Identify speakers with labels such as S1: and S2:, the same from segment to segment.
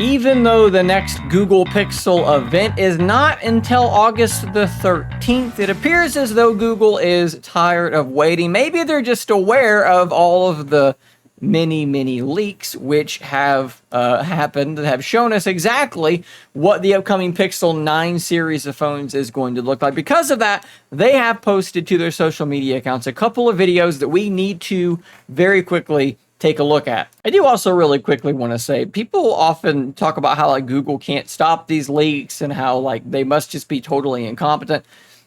S1: Even though the next Google Pixel event is not until August the 13th, it appears as though Google is tired of waiting. Maybe they're just aware of all of the many leaks which have happened that have shown us exactly what the upcoming Pixel 9 series of phones is going to look like. Because of that, they have posted to their social media accounts a couple of videos that we need to very quickly take a look at. I do also really quickly want to say, people often talk about how like Google can't stop these leaks and how like they must just be totally incompetent.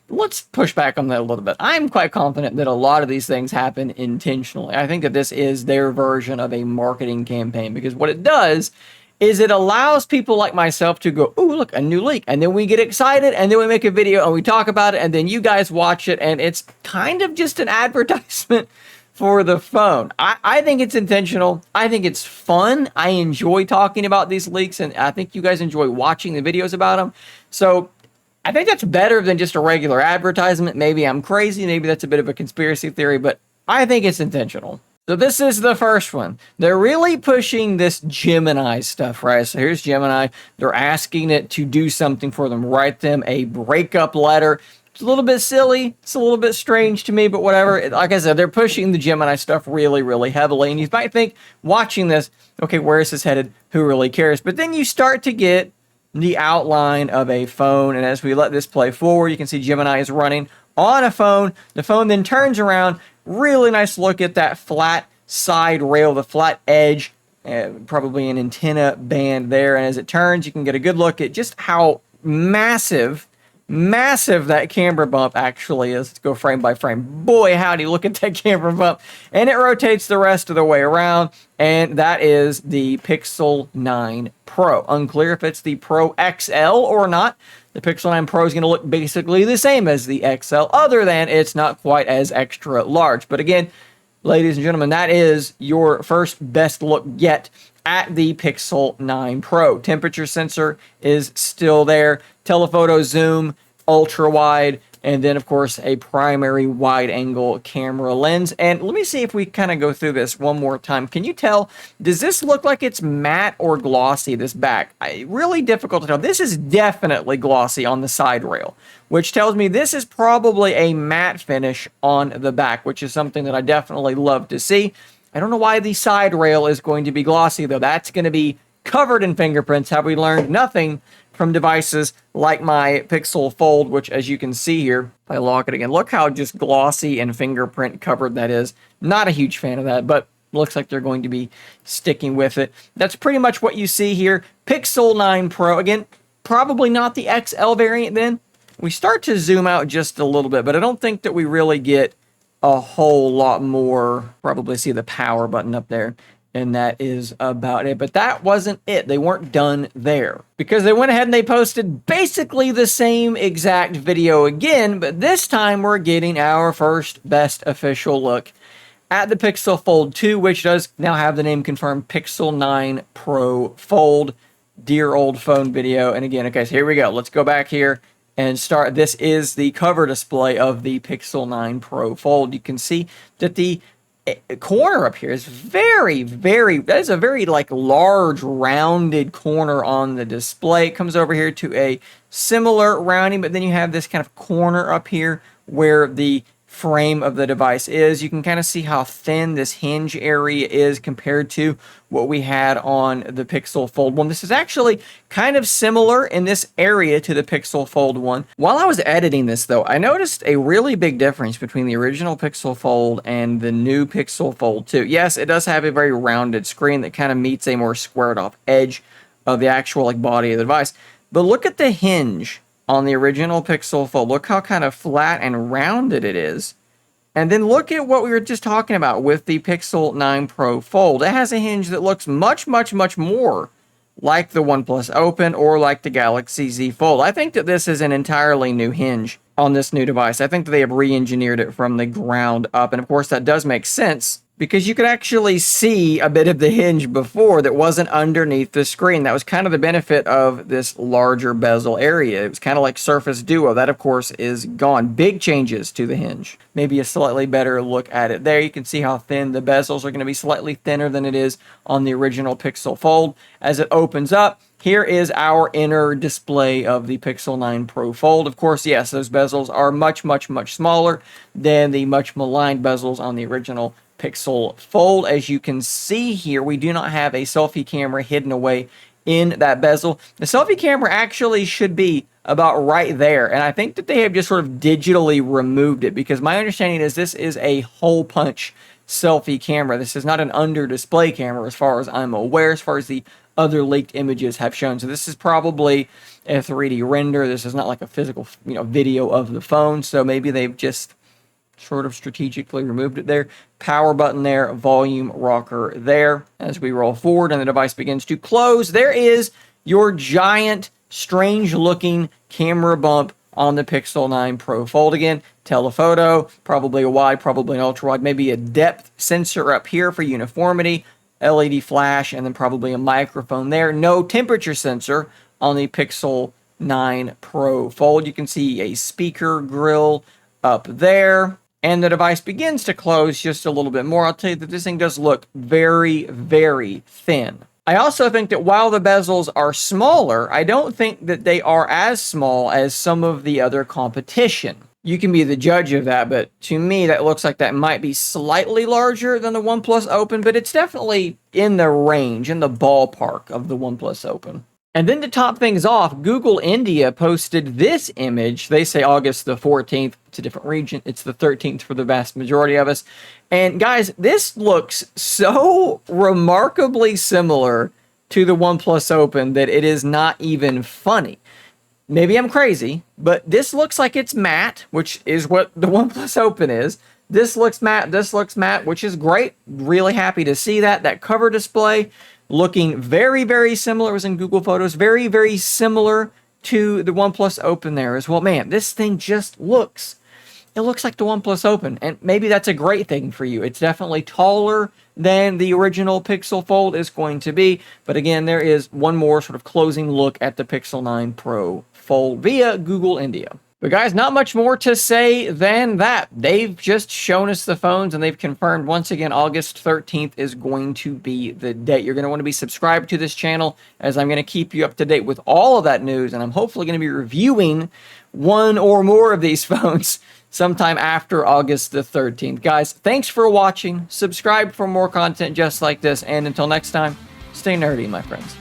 S1: Let's push back on that a little bit. I'm quite confident that a lot of these things happen intentionally. I think that this is their version of a marketing campaign, because what it does is it allows people like myself to go, "Ooh, look, a new leak." And then we get excited, and then we make a video and we talk about it, and then you guys watch it, and it's kind of just an advertisement for the phone. I think it's intentional. I think it's fun. I enjoy talking about these leaks, and I think you guys enjoy watching the videos about them. So I think that's better than just a regular advertisement. Maybe I'm crazy. Maybe that's a bit of a conspiracy theory, but I think it's intentional. So this is the first one. They're really pushing this Gemini stuff, right? So here's Gemini. They're asking it to do something for them, write them a breakup letter. It's a little bit silly. It's a little bit strange to me, but whatever. Like I said, they're pushing the Gemini stuff really heavily. And you might think, watching this, okay, where is this headed? Who really cares? But then you start to get the outline of a phone. And as we let this play forward, you can see Gemini is running on a phone. The phone then turns around. Really nice look at that flat side rail, the flat edge, probably an antenna band there. And as it turns, you can get a good look at just how massive that camera bump actually is. Let's go frame by frame. Boy, howdy, look at that camera bump. And it rotates the rest of the way around. And that is the Pixel 9 Pro. Unclear if it's the Pro XL or not. The Pixel 9 Pro is going to look basically the same as the XL, other than it's not quite as extra large. But again, ladies and gentlemen, that is your first best look yet at the Pixel 9 Pro. Temperature sensor is still there. Telephoto zoom, ultra wide, and then of course a primary wide angle camera lens. And let me see if we kind of go through this one more time. Can you tell, does this look like it's matte or glossy, this back? Really difficult to tell. This is definitely glossy on the side rail, which tells me this is probably a matte finish on the back, which is something that I definitely love to see. I don't know why the side rail is going to be glossy, though. That's going to be covered in fingerprints. Have we learned nothing from devices like my Pixel Fold, which, as you can see here, if I lock it again, look how just glossy and fingerprint covered that is. Not a huge fan of that, but looks like they're going to be sticking with it. That's pretty much what you see here. Pixel 9 Pro, again, probably not the XL variant then. We start to zoom out just a little bit, but I don't think that we really get a whole lot more. Probably see the power button up there, and that is about it. But that wasn't it. They weren't done there, because they went ahead and they posted basically the same exact video again, but this time we're getting our first best official look at the Pixel Fold 2, which does now have the name confirmed, Pixel 9 Pro Fold. Dear old phone video. And again, okay, so here we go. Let's go back here and start. This is the cover display of the Pixel 9 Pro Fold. You can see that the corner up here is that is a very like large rounded corner on the display. It comes over here to a similar rounding, but then you have this kind of corner up here where the frame of the device is. You can kind of see how thin this hinge area is compared to what we had on the Pixel Fold 1. This is actually kind of similar in this area to the Pixel Fold 1. While I was editing this, though, I noticed a really big difference between the original Pixel Fold and the new Pixel Fold 2. Yes, it does have a very rounded screen that kind of meets a more squared off edge of the actual like body of the device. But look at the hinge on the original Pixel Fold. Look how kind of flat and rounded it is. And then look at what we were just talking about with the Pixel 9 Pro Fold. It has a hinge that looks much more like the OnePlus Open or like the Galaxy Z Fold. I think that this is an entirely new hinge on this new device. I think that they have re-engineered it from the ground up. And of course, that does make sense because you could actually see a bit of the hinge before that wasn't underneath the screen. That was kind of the benefit of this larger bezel area. It was kind of like Surface Duo. That, of course, is gone. Big changes to the hinge. Maybe a slightly better look at it there. You can see how thin the bezels are going to be, slightly thinner than it is on the original Pixel Fold. As it opens up, here is our inner display of the Pixel 9 Pro Fold. Of course, yes, those bezels are much, much, much smaller than the much maligned bezels on the original Pixel Fold. As you can see here, we do not have a selfie camera hidden away in that bezel. The selfie camera actually should be about right there, and I think that they have just sort of digitally removed it, because my understanding is this is a hole punch selfie camera. This is not an under display camera as far as I'm aware, as far as the other leaked images have shown. So this is probably a 3D render. This is not like a physical, video of the phone. So maybe they've just sort of strategically removed it there. Power button there, volume rocker there. As we roll forward and the device begins to close, there is your giant, strange looking camera bump on the Pixel 9 Pro Fold. Again, telephoto, probably a wide, probably an ultra wide, maybe a depth sensor up here for uniformity, LED flash, and then probably a microphone there. No temperature sensor on the Pixel 9 Pro Fold. You can see a speaker grill up there. And the device begins to close just a little bit more. I'll tell you that this thing does look very, very thin. I also think that while the bezels are smaller, I don't think that they are as small as some of the other competition. You can be the judge of that, but to me, that looks like that might be slightly larger than the OnePlus Open, but it's definitely in the range, in the ballpark of the OnePlus Open. And then to top things off, Google India posted this image. They say August the 14th. It's a different region. It's the 13th for the vast majority of us. And guys, this looks so remarkably similar to the OnePlus Open that it is not even funny. Maybe I'm crazy, but this looks like it's matte, which is what the OnePlus Open is. This looks matte, which is great. Really happy to see that. That cover display looking very, very similar. It was in Google Photos. Very, very similar to the OnePlus Open there as well. Man, this thing just looks like the OnePlus Open, and maybe that's a great thing for you. It's definitely taller than the original Pixel Fold is going to be, but again, there is one more sort of closing look at the Pixel 9 Pro Fold via Google India. But guys, not much more to say than that. They've just shown us the phones, and they've confirmed once again August 13th is going to be the date. You're going to want to be subscribed to this channel, as I'm going to keep you up to date with all of that news, and I'm hopefully going to be reviewing one or more of these phones sometime after August the 13th. Guys, thanks for watching. Subscribe for more content just like this, and until next time, stay nerdy, my friends.